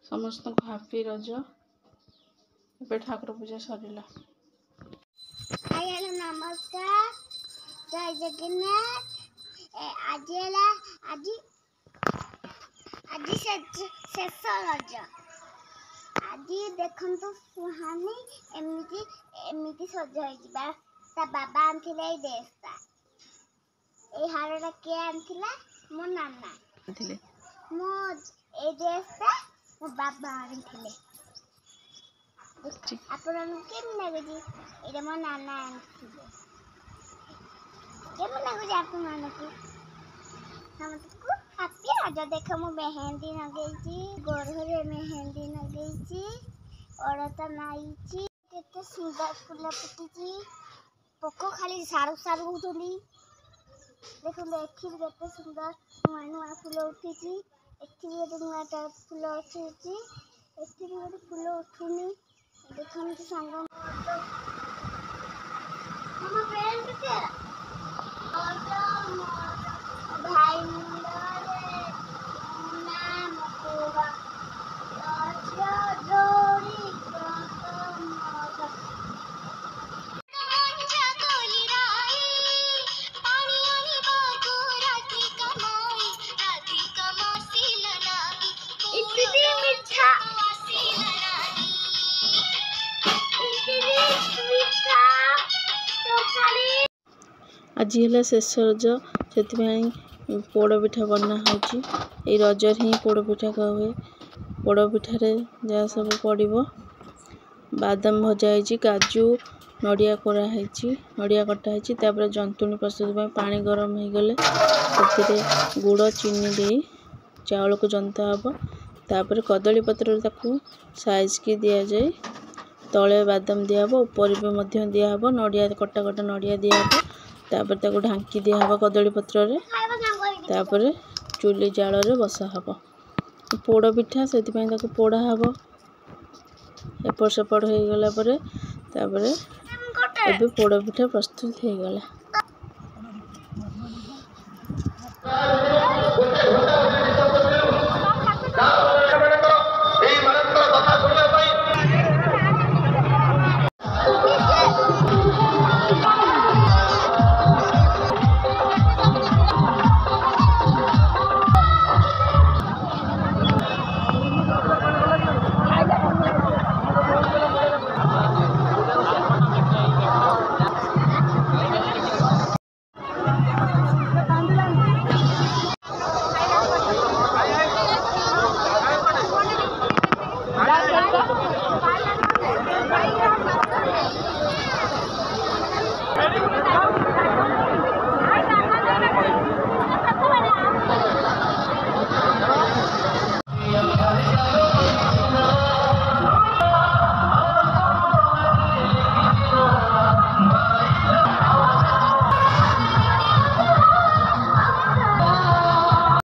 समस्त को हैप्पी रज। ए ठाकुर पूजा सरला। नमस्कार, जय जगन्नाथ। आज शेष रज। आज देखु सुहानी एमती सजा बाबा आनी ड्रेसटा ये हारटा किए आनी मो नाना मो ए ड्रेसटा मो बाबा आनी आपण केम लगुच ये मो नाना आनी केम लगुच आपको हैप्पी रज। देख मु मेहंदी नगेची गोरहरे मेहंदी नगेची औरता नाईची केते सुंदर फूल फुटी पोक खाली सारू सारू होतली। देखो देखी केते सुंदर नुआ नुआ फूल उठी एठी गोटे नुआ फूल उठी एठी गोटे फूल उठुनी देखो संग मामा फ्रेंड के भाई मुंडरे नाम कोबा लाचा जोड़ी आज है शेष रज से पोड़ पिठा बना हो रजर ही पोड़ पिठा का हुए। पोड़ पिठारे जहाँ सब पड़ो बादाम भजा है काजू नड़िया कोराई नड़िया कटाई जंतुणी प्रस्तुत पानी गरम हो गले गुड़ चीनी दे चाउल को जंता हम तापर कदली पत्र साइज की दि जाए तले बादाम दिहब ऊपर भी दिहब नड़िया कटा कटा नड़िया दिहब तापर ढांकी दिहब कदली पत्र रे तापर चुली जाल रे बसा हब पोड़ पिठा से पोड़ा हब एपट सेपट हो गला तापर पोड़ पिठा प्रस्तुत हो गला।